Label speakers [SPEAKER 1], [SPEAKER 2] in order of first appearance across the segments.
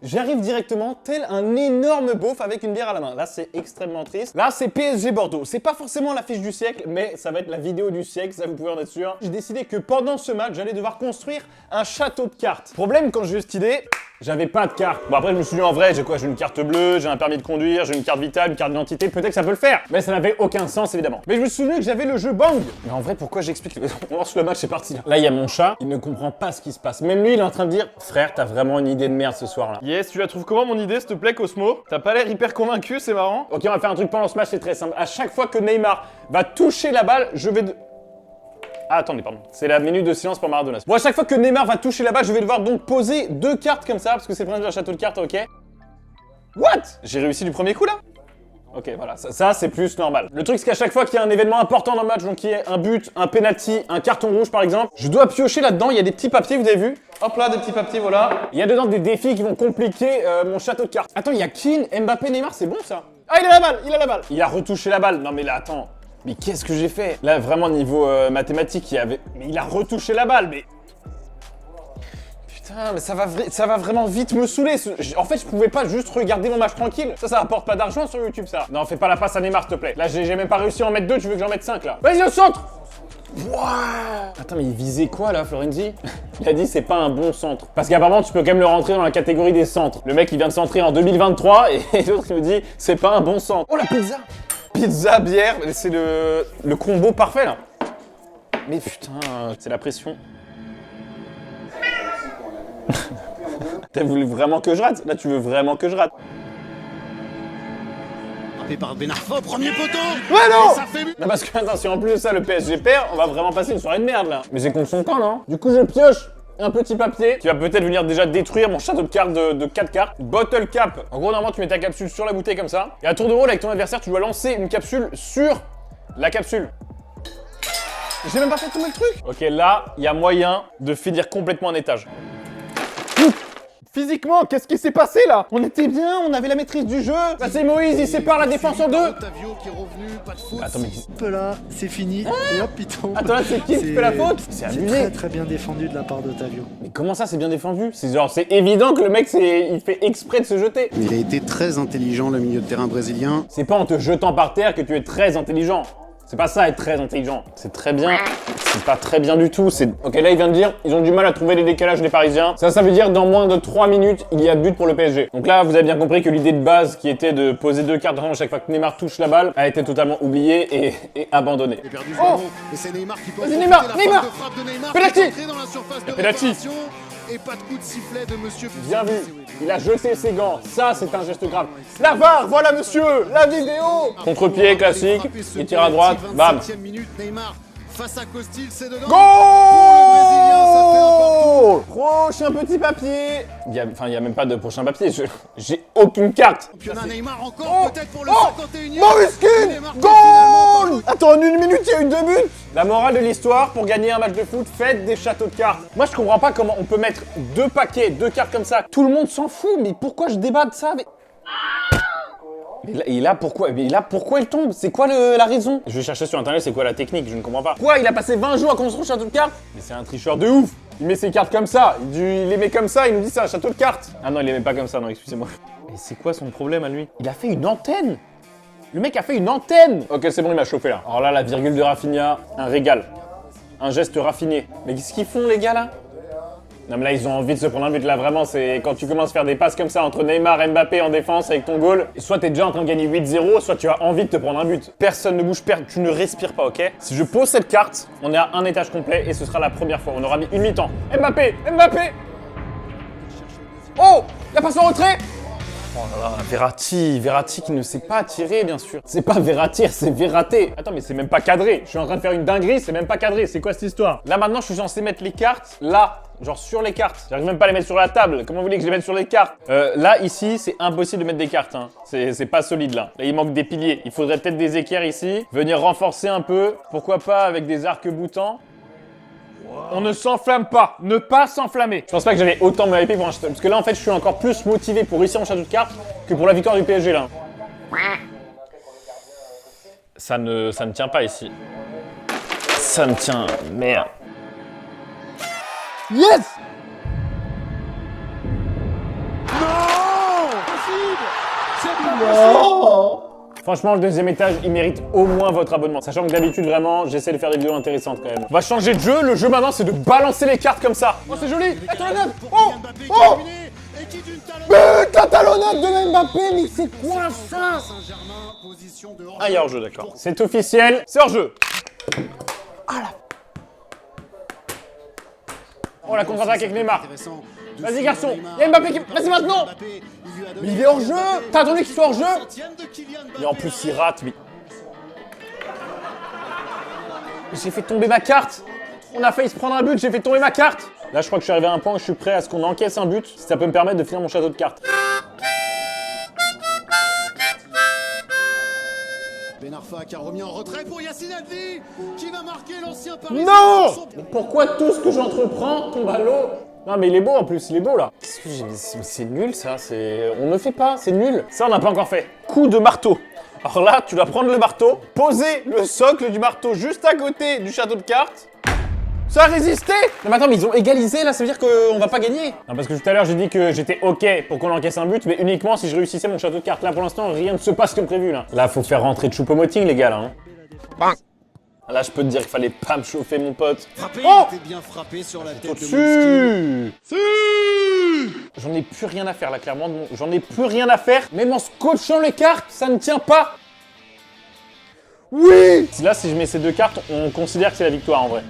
[SPEAKER 1] J'arrive directement tel un énorme beauf avec une bière à la main. Là, c'est extrêmement triste. Là, c'est PSG Bordeaux. C'est pas forcément l'affiche du siècle, mais ça va être la vidéo du siècle, ça vous pouvez en être sûr. J'ai décidé que pendant ce match, j'allais devoir construire un château de cartes. Problème, quand j'ai eu cette idée, j'avais pas de carte. Bon après je me suis dit en vrai, j'ai quoi? J'ai une carte bleue, j'ai un permis de conduire, j'ai une carte vitale, une carte d'identité, peut-être que ça peut le faire. Mais ça n'avait aucun sens évidemment. Mais je me souviens que j'avais le jeu Bang. Mais en vrai pourquoi j'explique? On lance le match, c'est parti là. Là il y a mon chat, il ne comprend pas ce qui se passe. Même lui il est en train de dire, frère t'as vraiment une idée de merde ce soir là.
[SPEAKER 2] Yes, tu la trouves comment mon idée s'il te plaît Cosmo? T'as pas l'air hyper convaincu, c'est marrant.
[SPEAKER 1] Ok on va faire un truc pendant ce match, c'est très simple. À chaque fois que Neymar va toucher la balle, je vais... Ah, attendez, pardon. C'est la minute de silence pour Maradona. Bon, à chaque fois que Neymar va toucher la balle, je vais devoir donc poser 2 cartes comme ça, parce que c'est le principe d'un château de cartes, ok? What? J'ai réussi du premier coup, là? Ok, voilà, ça c'est plus normal. Le truc, c'est qu'à chaque fois qu'il y a un événement important dans le match, donc qu'il y ait un but, un penalty, un carton rouge, par exemple, je dois piocher là-dedans, il y a des petits papiers, vous avez vu? Hop là, des petits papiers, voilà. Il y a dedans des défis qui vont compliquer mon château de cartes. Attends, il y a Keane, Mbappé, Neymar, c'est bon, ça? Ah, il a la balle, il a la balle. Il a retouché la balle. Non, mais là, attends. Mais qu'est-ce que j'ai fait? Là, vraiment, niveau mathématiques, il y avait... Mais il a retouché la balle, mais... Putain, mais ça va vraiment vite me saouler. En fait, je pouvais pas juste regarder mon match tranquille. Ça rapporte pas d'argent sur YouTube, ça. Non, fais pas la passe à Neymar, s'il te plaît. Là, j'ai même pas réussi à en mettre 2, tu veux que j'en mette 5, là? Vas-y, au centre! Wow. Attends, mais il visait quoi, là, Florenzi? Il a dit, c'est pas un bon centre. Parce qu'apparemment, tu peux quand même le rentrer dans la catégorie des centres. Le mec, il vient de centrer en 2023, et l'autre, il me dit, c'est pas un bon centre. Oh, la pizza! Pizza, bière, c'est le combo parfait là. Mais putain, c'est la pression. T'as voulu vraiment que je rate? Là, tu veux vraiment que je rate?
[SPEAKER 3] Frappé par Benarfa, premier poteau.
[SPEAKER 1] Ouais, non!
[SPEAKER 3] Ça fait...
[SPEAKER 1] Non, parce que attends, si en plus de ça, le PSG perd, on va vraiment passer une soirée de merde là. Mais c'est contre son camp, non? Du coup, je pioche un petit papier qui va peut-être venir déjà détruire mon château de cartes de 4 cartes. Bottle cap. En gros, normalement, tu mets ta capsule sur la bouteille comme ça. Et à tour de rôle, avec ton adversaire, tu dois lancer une capsule sur la capsule. J'ai même pas fait tout le truc. Ok, là, il y a moyen de finir complètement un étage. Physiquement, qu'est-ce qui s'est passé là? On était bien, on avait la maîtrise du jeu. Ça c'est Moïse, il sépare la défense en 2.
[SPEAKER 3] Otavio qui est revenu, pas de faute.
[SPEAKER 1] Attends, mais...
[SPEAKER 4] Hop là, c'est fini. Et hop, il tombe.
[SPEAKER 1] Attends, là, c'est qui fait la faute? C'est
[SPEAKER 4] C'est
[SPEAKER 1] abusé.
[SPEAKER 4] très très bien défendu de la part d'Otavio.
[SPEAKER 1] Mais comment ça, c'est bien défendu? C'est genre, c'est évident que le mec, il fait exprès de se jeter.
[SPEAKER 3] Il a été très intelligent, le milieu de terrain brésilien.
[SPEAKER 1] C'est pas en te jetant par terre que tu es très intelligent. C'est pas ça, être très intelligent. C'est très bien. C'est pas très bien du tout. Ok, là, il vient de dire, ils ont du mal à trouver les décalages des Parisiens. Ça veut dire dans moins de 3 minutes, il y a but pour le PSG. Donc là, vous avez bien compris que l'idée de base, qui était de poser 2 cartes à chaque fois que Neymar touche la balle, a été totalement oubliée et abandonnée.
[SPEAKER 3] Il a perdu
[SPEAKER 1] Oh!
[SPEAKER 3] et c'est Neymar qui peut
[SPEAKER 1] Vas-y, Neymar,
[SPEAKER 3] la
[SPEAKER 1] Neymar!
[SPEAKER 3] frappe de frappe de Neymar
[SPEAKER 1] Penalty!
[SPEAKER 3] qui est entré dans la surface de
[SPEAKER 1] penalty!
[SPEAKER 3] réparation. Et pas de coup de sifflet de monsieur.
[SPEAKER 1] Bien vu. Il a jeté ses gants. Ça, c'est un geste grave. La VAR, voilà monsieur, la vidéo. Contre-pied classique. Il tire à droite. Bam.
[SPEAKER 3] Minute, Neymar face à Costil, c'est dedans.
[SPEAKER 1] Goal! Prochain petit papier. Il y a même pas de prochain papier. J'ai aucune carte.
[SPEAKER 3] Championnat Neymar encore
[SPEAKER 1] Oh!
[SPEAKER 3] peut-être pour le
[SPEAKER 1] Oh!
[SPEAKER 3] 51e.
[SPEAKER 1] Moïskine!
[SPEAKER 3] Neymar
[SPEAKER 1] Goal! Attends, en 1 minute, il y a eu 2 buts. La morale de l'histoire, pour gagner un match de foot, faites des châteaux de cartes. Moi, je comprends pas comment on peut mettre 2 paquets, 2 cartes comme ça. Tout le monde s'en fout, mais pourquoi je débat de ça avec... Et là, pourquoi il tombe? C'est quoi la raison? Je vais chercher sur internet, c'est quoi la technique? Je ne comprends pas. Quoi? Il a passé 20 jours à construire un château de cartes? Mais c'est un tricheur de ouf! Il met ses cartes comme ça, il les met comme ça, il nous dit c'est un château de cartes. Ah non, il les met pas comme ça, non, excusez-moi. Mais c'est quoi son problème à lui? Il a fait une antenne! Le mec a fait une antenne! Ok, c'est bon, il m'a chauffé là. Alors là, la virgule de Rafinha, un régal. Un geste raffiné. Mais qu'est-ce qu'ils font les gars là? Non mais là ils ont envie de se prendre un but là, vraiment c'est quand tu commences à faire des passes comme ça entre Neymar et Mbappé en défense avec ton goal, soit t'es déjà en train de gagner 8-0, soit tu as envie de te prendre un but. Personne ne bouge, tu ne respires pas, ok? Si je pose cette carte, on est à un étage complet et ce sera la première fois, on aura mis une mi-temps. Mbappé! Oh! La passe en retrait! Oh là là, Verratti qui ne sait pas tirer, bien sûr. C'est pas Verratti, c'est Verraté. Attends, mais c'est même pas cadré. Je suis en train de faire une dinguerie, c'est même pas cadré. C'est quoi cette histoire? Là, maintenant, je suis censé mettre les cartes là, genre sur les cartes. J'arrive même pas à les mettre sur la table. Comment vous voulez que je les mette sur les cartes? Là, ici, c'est impossible de mettre des cartes. Hein. C'est pas solide, là. Là, il manque des piliers. Il faudrait peut-être des équerres ici. Venir renforcer un peu. Pourquoi pas avec des arcs-boutants. On ne s'enflamme pas, ne pas s'enflammer. Je pense pas que j'avais autant me hyper pour un château. Parce que là, en fait, je suis encore plus motivé pour réussir mon château de cartes que pour la victoire du PSG, là. Ça ne tient pas ici. Ça ne tient... Merde. Yes! Non! Franchement, le deuxième étage, il mérite au moins votre abonnement. Sachant que d'habitude, vraiment, j'essaie de faire des vidéos intéressantes quand même. On va changer de jeu. Le jeu maintenant, c'est de balancer les cartes comme ça. Oh, c'est joli. Attends, la note. Oh, oh. Putain, talonnade de Mbappé, mais c'est quoi ça? Ah, il y a hors-jeu, d'accord. C'est officiel, c'est hors-jeu. Ah là. Oh, la contre-attaque avec Neymar. Vas-y, garçon. Il y a Mbappé qui... Vas-y, maintenant. Mais il est hors-jeu. T'as attendu qu'il soit hors-jeu? Et en plus, il rate, mais... J'ai fait tomber ma carte. On a failli se prendre un but, j'ai fait tomber ma carte. Là, je crois que je suis arrivé à un point où je suis prêt à ce qu'on encaisse un but, si ça peut me permettre de finir mon château de cartes.
[SPEAKER 3] Ben Arfa qui a remis en retrait pour Yacine Adli, qui va marquer l'ancien Parisien.
[SPEAKER 1] Non! Mais pourquoi tout ce que j'entreprends tombe à l'eau? Non mais il est beau en plus, il est beau là. Qu'est-ce que j'ai... C'est nul ça, c'est... On ne fait pas, c'est nul. Ça on n'a pas encore fait. Coup de marteau. Alors là, tu dois prendre le marteau, poser le socle du marteau juste à côté du château de cartes. Ça a résisté! Non mais attends, mais ils ont égalisé là, ça veut dire qu'on va pas gagner? Non parce que tout à l'heure j'ai dit que j'étais ok pour qu'on encaisse un but, mais uniquement si je réussissais mon château de cartes. Là pour l'instant, rien ne se passe comme prévu là. Là, faut faire rentrer de Choupo-Moting les gars là. Hein. Là, je peux te dire qu'il fallait pas me chauffer mon pote.
[SPEAKER 3] Frappé,
[SPEAKER 1] Oh!
[SPEAKER 3] il était bien frappé sur la tête de
[SPEAKER 1] Au-dessus! J'en ai plus rien à faire là, clairement. J'en ai plus rien à faire. Même en scotchant les cartes, ça ne tient pas. Oui! Là, si je mets ces deux cartes, on considère que c'est la victoire en vrai.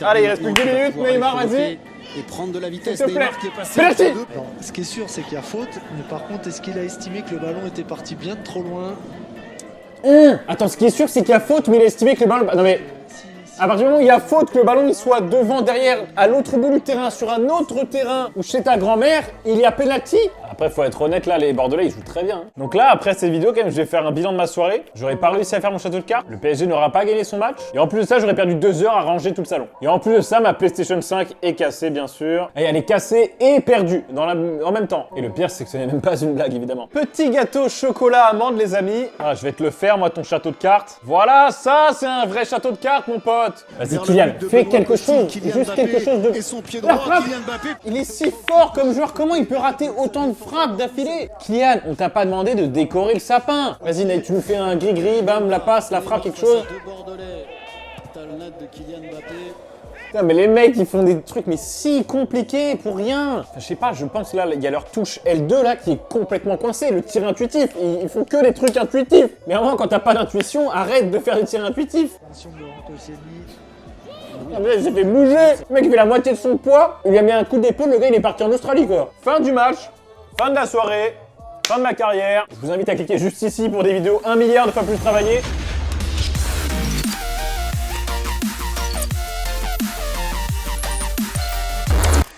[SPEAKER 1] Allez, il reste plus que 2 minutes, Neymar, vas-y.
[SPEAKER 3] Et prendre de la vitesse,
[SPEAKER 1] S'il te plaît.
[SPEAKER 3] Neymar qui est passé
[SPEAKER 1] Penalty.
[SPEAKER 3] entre deux.
[SPEAKER 4] Non, ce qui est sûr, c'est qu'il y a faute, mais par contre, est-ce qu'il a estimé que le ballon était parti bien de trop loin?
[SPEAKER 1] Attends, ce qui est sûr, c'est qu'il y a faute, mais il a estimé que le ballon... Non mais... À partir du moment où il y a faute, que le ballon il soit devant, derrière, à l'autre bout du terrain, sur un autre terrain, ou chez ta grand-mère, il y a penalty. Après, faut être honnête, là, les Bordelais, ils jouent très bien. Hein. Donc là, après cette vidéo, quand même, je vais faire un bilan de ma soirée. J'aurais pas réussi à faire mon château de cartes. Le PSG n'aura pas gagné son match. Et en plus de ça, j'aurais perdu 2 heures à ranger tout le salon. Et en plus de ça, ma PlayStation 5 est cassée, bien sûr. Et elle est cassée et perdue en même temps. Et le pire, c'est que ce n'est même pas une blague, évidemment. Petit gâteau chocolat amande, les amis. Ah, je vais te le faire, moi, ton château de cartes. Voilà, ça, c'est un vrai château de cartes, mon pote. Vas-y, Kylian, fais quelque chose. Juste quelque chose de...
[SPEAKER 3] Et son pied
[SPEAKER 1] La
[SPEAKER 3] droit,
[SPEAKER 1] frappe.
[SPEAKER 3] Kylian Mbappé.
[SPEAKER 1] Il est si fort comme joueur, comment il peut rater autant de frappes d'affilée? Kylian, on t'a pas demandé de décorer le sapin. Vas-y, Nate, tu nous fais un gris-gris, bam, la passe, la frappe, quelque chose.
[SPEAKER 3] Deux Bordelais. Talonnade de Kylian Mbappé.
[SPEAKER 1] Putain, mais les mecs, ils font des trucs mais si compliqués pour rien. Enfin, je sais pas, je pense là, il y a leur touche L2 là qui est complètement coincée, le tir intuitif. Ils font que des trucs intuitifs. Mais vraiment, quand t'as pas d'intuition, arrête de faire des tirs intuitifs.
[SPEAKER 4] Attention, Laurent Koscielny.
[SPEAKER 1] Ah, mais il s'est fait bouger. Le mec, il fait la moitié de son poids. Il lui a mis un coup d'épaule, le gars, il est parti en Australie, quoi. Fin du match, fin de la soirée, fin de ma carrière. Je vous invite à cliquer juste ici pour des vidéos 1 milliard de fois plus travaillées.